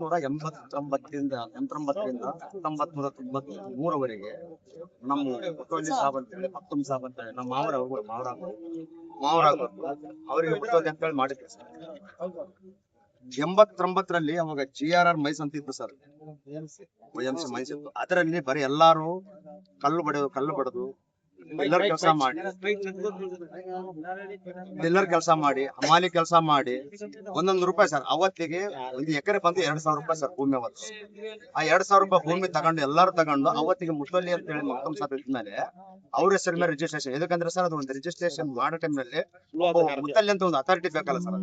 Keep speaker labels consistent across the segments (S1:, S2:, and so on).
S1: 1989ರಿಂದ 1993ವರೆಗೆ ನಮ್ಮ ಮುತ್ತೋಜಿ ಸಾಬ್ ಅಂತೇಳಿ ಮಕ್ತುಮ್ ಸಾಬ್ ಅಂತೇಳಿ ನಮ್ಮ ಮಾವರ ಅವರಿಗೆ ಮುತ್ತೋಜಿ ಅಂತೇಳಿ ಮಾಡಿದ್ರು ಸರ್. 89ರಲ್ಲಿ ಅವಾಗ GRR ಮೈಸ್ ಅಂತ ಇತ್ತು ಸರ್, OMC ಮೈಸ್ ಇತ್ತು. ಅದರಲ್ಲಿ ಬರೀ ಎಲ್ಲಾರು ಕಲ್ಲು ಬಡದು ಡಿಲ್ಲರ್ ಕೆಲಸ ಮಾಡಿ ಹಮಾಲಿ ಕೆಲಸ ಮಾಡಿ ಒಂದೊಂದು ರೂಪಾಯಿ ಸರ್. ಅವತ್ತಿಗೆ ಒಂದು ಎಕರೆ ಬಂದು 2,000 ರೂಪಾಯಿ ಸರ್ ಭೂಮಿ. ಅವತ್ತು ಆ 2,000 ರೂಪಾಯಿ ಭೂಮಿ ತಗೊಂಡು ಎಲ್ಲಾರು ತಗೊಂಡು ಅವತ್ತಿಗೆ ಮುತ್ತೋಲಿ ಅಂತ ಹೇಳಿ ಮಕ್ತುಮ್ ಸಾಬ್ ಇದ್ಮೇಲೆ ಅವ್ರ ಹೆಸರ ಮೇಲೆ ರಿಜಿಸ್ಟ್ರೇಷನ್. ಯಾಕಂದ್ರೆ ಸರ್ ಅದು ಒಂದು ರಿಜಿಸ್ಟ್ರೇಷನ್ ಮಾಡೋ ಟೈಮ್ ನಲ್ಲಿ ಮುತ್ತಲ್ಲಿ ಅಂತ ಒಂದು ಅಥಾರಿಟಿ ಬೇಕಲ್ಲ ಸರ್,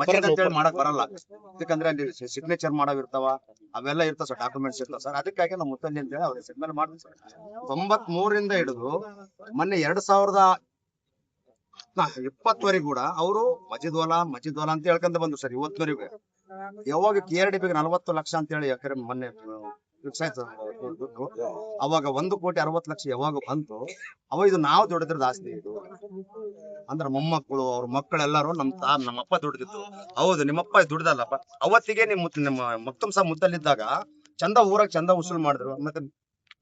S1: ಮಜೀದ್ ಅಂತ ಹೇಳಿ ಮಾಡಕ್ ಬರಲ್ಲ. ಯಾಕಂದ್ರೆ ಅಲ್ಲಿ ಸಿಗ್ನೇಚರ್ ಮಾಡವ್ ಇರ್ತಾವ, ಅವೆಲ್ಲ ಇರ್ತಾವ ಸರ್, ಡಾಕ್ಯುಮೆಂಟ್ಸ್ ಇರ್ತಾವ ಸರ್. ಅದಕ್ಕಾಗಿ ನಾವು ಮುತ್ತಲ್ಲಿ ಅಂತ ಹೇಳಿ ಅವ್ರ ಹೆಸರ ಮೇಲೆ ಮಾಡ್ತೀವಿ ಸರ್. 93ರಿಂದ ಹಿಡಿದು ಮೊನ್ನೆ 2020ವರೆಗೂ ಕೂಡ ಅವರು ಮಜೀದ್ ವಾಲಾ ಅಂತ ಹೇಳ್ಕೊಂತ ಬಂದ್ರು ಸರ್. ಇವತ್ತಿನವರೆಗೂ ಯಾವಾಗ KRDB 40 ಲಕ್ಷ ಅಂತ ಹೇಳಿ ಎಕರೆ ಮೊನ್ನೆ ಫಿಕ್ಸ್ ಆಯ್ತು ದುಡ್ಡು. ಅವಾಗ 1,60,00,000 ಯಾವಾಗ ಬಂತು, ಅವಾಗ ಇದು ನಾವು ದುಡಿದ್ರದ್ದು ಆಸ್ತಿ. ಇದು ಅಂದ್ರೆ ಮೊಮ್ಮಕ್ಕಳು ಅವ್ರ ಮಕ್ಕಳೆಲ್ಲರೂ ನಮ್ಮಪ್ಪ ದುಡ್ದಿತ್ತು. ಹೌದು, ನಿಮ್ಮಪ್ಪ ದುಡ್ದಲ್ಲಪ್ಪ. ಅವತ್ತಿಗೆ ನಿಮ್ಮ ಮಕ್ತುಮ್ ಸಾಬ್ ಮುತ್ತಲ್ಲಿದ್ದಾಗ ಚಂದ ಊರಾಗ ಚಂದ ವಸೂಲ್ ಮಾಡಿದ್ರು. ಮತ್ತೆ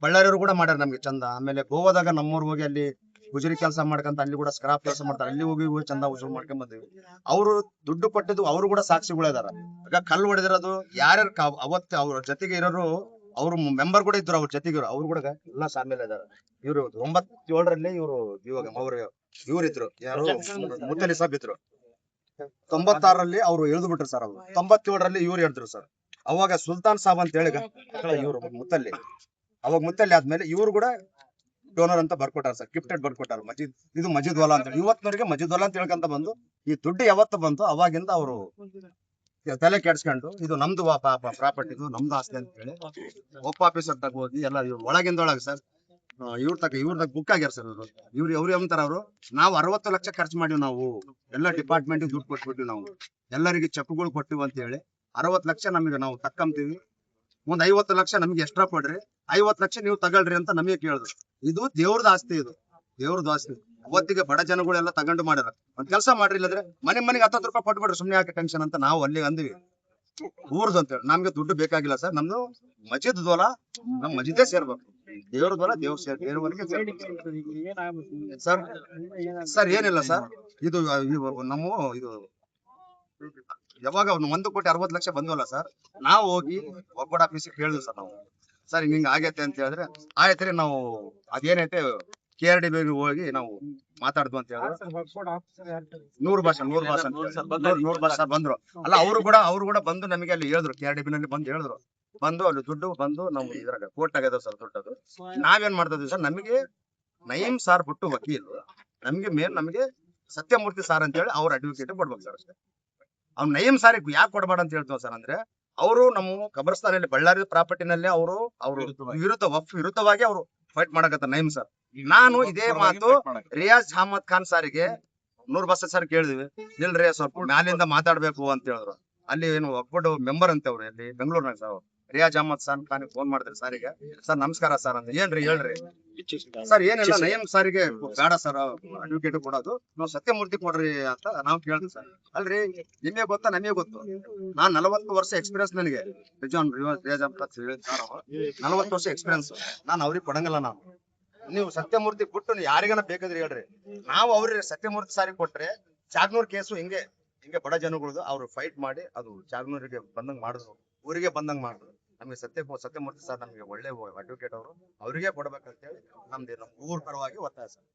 S1: ಬಳ್ಳಾರಿಯವರು ಕೂಡ ಮಾಡ್ಯಾರ ನಮ್ಗೆ ಚಂದ. ಆಮೇಲೆ ಗೋವಾದಾಗ ನಮ್ಮೂರ್ ಹೋಗಿ ಅಲ್ಲಿ ಗುಜರಿ ಕೆಲಸ ಮಾಡ್ಕಂತ ಅಲ್ಲಿ ಕೂಡ ಸ್ಕ್ರಾಪ್ ಕೆಲಸ ಮಾಡ್ತಾರೆ. ಅಲ್ಲಿ ಹೋಗಿ ಚಂದ ವಸೂಲ್ ಮಾಡ್ಕೊಂಡ್ ಬಂದಿವಿ. ಅವರು ದುಡ್ಡು ಕೊಟ್ಟಿದ್ದು ಅವರು ಕೂಡ ಸಾಕ್ಷಿಗಳು ಇದಾರ. ಈಗ ಕಲ್ಲು ಹೊಡೆದಿರೋದು ಯಾರ್ಯಾರು ಅವತ್ತು ಅವ್ರ ಜೊತೆಗೆ ಇರೋರು, ಅವ್ರ ಮೆಂಬರ್ ಕೂಡ ಇದ್ರು, ಅವ್ರ ಜೊತೆಗೆ ಅವ್ರು ಕೂಡ ಎಲ್ಲ ಶಾಮಿಲ್ ಇದಾರೆ. ಇವ್ರು 97ರಲ್ಲಿ ಇವ್ರಿದ್ರು ಯಾರು ಮುತ್ತಲಿ ಸಾಬ್ ಇದ್ರು. 96ರಲ್ಲಿ ಅವ್ರು ಎಳ್ದು ಬಿಟ್ರು ಸರ್. ಅವ್ರು 97ರಲ್ಲಿ ಇವ್ರು ಹೇಳಿದ್ರು ಸರ್. ಅವಾಗ ಸುಲ್ತಾನ್ ಸಾಬ್ ಅಂತ ಹೇಳಿ ಇವ್ರು ಮುತ್ತಲ್ಲಿ, ಅವಾಗ ಮುತ್ತಲ್ಲಿ ಆದ್ಮೇಲೆ ಇವ್ರು ಕೂಡ ಡೋನರ್ ಅಂತ ಬರ್ಕೊಟ್ಟಾರ ಸರ್, ಗಿಫ್ಟೆಡ್ ಬರ್ಕೊಟ್ಟಾರ. ಇದು ಮಜೀದ್ ವಾಲಾ ಅಂತ ಹೇಳಿ ಇವತ್ತಿನವರೆಗೆ ಮಜೀದ್ ವಾಲಾ ಅಂತ ಹೇಳ್ಕೊಂತ ಬಂದು ಈ ದುಡ್ಡು ಯಾವತ್ತು ಬಂತು ಅವಾಗಿಂದ ಅವರು ತಲೆ ಕೆಡ್ಸ್ಕೊಂಡು ಇದು ನಮ್ದು ಪ್ರಾಪರ್ಟಿ, ಇದು ನಮ್ದು ಆಸ್ತಿ ಅಂತ ಹೇಳಿ ಒಪ್ಪ ಆಫೀಸರ್ ತಗ ಹೋಗಿ ಎಲ್ಲ ಒಳಗಿಂದೊಳಗೆ ಸರ್ ಇವ್ರದಾಗ ಬುಕ್ ಆಗ್ಯಾರ ಸರ್. ಅವ್ರು ಎಂತಾರ ಅವರು, ನಾವು 60 ಲಕ್ಷ ಖರ್ಚು ಮಾಡಿವಿ, ನಾವು ಎಲ್ಲ ಡಿಪಾರ್ಟ್ಮೆಂಟ್ ದುಡ್ಡು ಕೊಟ್ಬಿಟ್ಟಿವಿ, ನಾವು ಎಲ್ಲರಿಗೆ ಚೆಕ್ಗಳು ಕೊಟ್ಟಿವಿ ಅಂತ ಹೇಳಿ 60 ಲಕ್ಷ ನಮಗೆ ನಾವು ತಕ್ಕಂತೀವಿ, ಒಂದ್ 50 ಲಕ್ಷ ನಮ್ಗೆ ಎಕ್ಸ್ಟ್ರಾ ಕೊಡ್ರಿ, 50 ಲಕ್ಷ ನೀವು ತಗೊಳ್ರಿ ಅಂತ ನಮಗೆ ಕೇಳಿದ್ರು. ಇದು ದೇವ್ರದ ಆಸ್ತಿ, ಇದು ದೇವ್ರದ ಆಸ್ತಿ. ಅವತ್ತಿಗೆ ಬಡ ಜನಗಳೆಲ್ಲ ತಗೊಂಡು ಮಾಡ್ಯಾರ. ಒಂದ್ ಕೆಲಸ ಮಾಡ್ರಿ, ಇಲ್ಲದ್ರೆ ಮನೆಗೆ 10 ರೂಪಾಯಿ ಕೊಟ್ಬಿಡ್ರಿ, ಸುಮ್ನೆ ಯಾಕೆ ಟೆನ್ಷನ್ ಅಂತ ನಾವು ಅಲ್ಲಿ ಅಂದ್ವಿ. ಊರ್ದು ಅಂತ ಹೇಳಿ ನಮ್ಗೆ ದುಡ್ಡು ಬೇಕಾಗಿಲ್ಲ ಸರ್, ನಮ್ದು ಮಜೀದ್ ವಾಲಾ ನಮ್ ಮಜೀದೇ ಸೇರ್ಬೇಕು, ದೇವ್ರದ್ ವಾಲಾ ದೇವ್ರ ದೇವರಿಗೆ ಸರ್. ಸರ್ ಏನಿಲ್ಲ ಸರ್, ಇದು ನಮ್ಮ ಇದು ಯಾವಾಗ 1,60,00,000 ಬಂದ್ವಲ್ಲ ಸರ್, ನಾವು ಹೋಗಿ ಒಬ್ಬಡ ಆಫೀಸಿಗೆ ಹೇಳಿದ್ವಿ ಸರ್. ನಾವು ಸರ್ ಹಿಂಗ ಆಗೈತೆ ಅಂತ ಹೇಳಿದ್ರೆ ಆಯ್ತ್ರಿ, ನಾವು ಅದೇನೈತೆ KRDB ಹೋಗಿ ನಾವು ಮಾತಾಡ್ದು ಅಂತ ಹೇಳಿದ್ರೆ 100 ಭಾಷೆ ಬಂದ್ರು. ಅಲ್ಲ ಅವರು ಕೂಡ ಬಂದು ನಮಗೆ ಅಲ್ಲಿ ಹೇಳಿದ್ರು, KRDB ನಲ್ಲಿ ಬಂದು ಹೇಳಿದ್ರು. ಬಂದು ಅಲ್ಲಿ ದುಡ್ಡು ಬಂದು ನಾವು ಇದ್ರಾಗ ಕೋರ್ಟ್ ಆಗ್ಯದ ಸರ್ ದುಡ್ಡದು. ನಾವೇನ್ ಮಾಡ್ತಾ ಇದ್ವಿ ಸರ್, ನಮಗೆ ನಯೀಂ ಸಾರ್ ಬಿಟ್ಟು ವಕೀಲು, ನಮಗೆ ಸತ್ಯಮೂರ್ತಿ ಸಾರ್ ಅಂತ ಹೇಳಿ ಅವ್ರ ಅಡ್ವೊಕೇಟ್ ಕೊಡ್ಬೇಕು ಸರ್ ಅಷ್ಟೇ. ಅವ್ನು ನಯೀಂ ಸಾರಿಗೆ ಯಾಕೆ ಕೊಡಬೇಡ ಅಂತ ಹೇಳ್ತೀವಿ ಸರ್ ಅಂದ್ರೆ, ಅವರು ನಮ್ಮ ಕಬರ್ಸ್ತಾನಲ್ಲಿ ಬಳ್ಳಾರಿ ಪ್ರಾಪರ್ಟಿನಲ್ಲಿ ಅವರು ವಿರುದ್ಧವಾಗಿ ಅವರು ಫೈಟ್ ಮಾಡಕತ್ತ ನಯೀಂ ಸರ್. ನಾನು ಇದೇ ಮಾತು ರಿಯಾಜ್ ಅಹಮದ್ ಖಾನ್ ಸಾರಿಗೆ 100 ಬಸ್ ಸರ್ ಕೇಳಿದ್ವಿ, ಇಲ್ರಿ ಸ್ವಲ್ಪ ಮ್ಯಾಲಿಂದ ಮಾತಾಡ್ಬೇಕು ಅಂತ ಹೇಳಿದ್ರು. ಅಲ್ಲಿ ಏನು ಒಬ್ಬಡು ಮೆಂಬರ್ ಅಂತ ಅವ್ರು ಅಲ್ಲಿ ಬೆಂಗಳೂರಿನಾಗ ಸರ್, ರಿಯಾಜ್ ಅಹಮದ್ ಖಾನ್ ಫೋನ್ ಮಾಡಿದ್ರಿ ಸಾರಿಗೆ, ಸರ್ ನಮಸ್ಕಾರ ಸರ್ ಅಂತ. ಹೇಳ್ರಿ ಸರ್, ಏನಿಲ್ಲ ನಯೀಂ ಸಾರಿಗೆ ಬೇಡ ಸರ್ ಅಡ್ವೊಕೇಟ್ ಕೊಡೋದು, ನಾವು ಸತ್ಯಮೂರ್ತಿ ಕೊಡ್ರಿ ಅಂತ ನಾವು ಕೇಳ್ತೀವಿ ಸರ್. ಅಲ್ರಿ ನಿಮಗೆ ಗೊತ್ತಾ, ನಮಗೆ ಗೊತ್ತು, ನಾನ್ 40 ವರ್ಷ ಎಕ್ಸ್ಪೀರಿಯನ್ಸ್ ನನಗೆ. ರಿಯಾಜ್ ಅಹಮದ್ 40 ವರ್ಷ ಎಕ್ಸ್ಪೀರಿಯನ್ಸ್, ನಾನು ಅವ್ರಿಗೆ ಕೊಡಂಗಿಲ್ಲ. ನಾನು ನೀವು ಸತ್ಯಮೂರ್ತಿ ಬಿಟ್ಟು ಯಾರಿಗಾನ ಬೇಕಾದ್ರೆ ಹೇಳ್ರಿ, ನಾವು ಅವ್ರಿಗೆ ಸತ್ಯಮೂರ್ತಿ ಸಾರಿಗೆ ಕೊಟ್ರೆ ಚಾಗ್ನೂರ್ ಕೇಸು ಹಿಂಗೆ ಬಡ ಜನಗಳದು ಅವ್ರು ಫೈಟ್ ಮಾಡಿ ಅದು ಚಾಗ್ನೂರಿಗೆ ಬಂದಂಗ್ ಮಾಡಿದ್ರು, ಊರಿಗೆ ಬಂದಂಗ್ ಮಾಡಿದ್ರು. ನಮಗೆ ಸತ್ಯಮೂರ್ತಿ ಸರ್ ನಮಗೆ ಒಳ್ಳೆ ಅಡ್ವೊಕೇಟ್ ಅವರು, ಅವರಿಗೆ ಕೊಡ್ಬೇಕಂತ ಹೇಳಿ ನಮ್ಮ ಊರ್ ಪರವಾಗಿ ಒತ್ತಾಯ ಸರ್.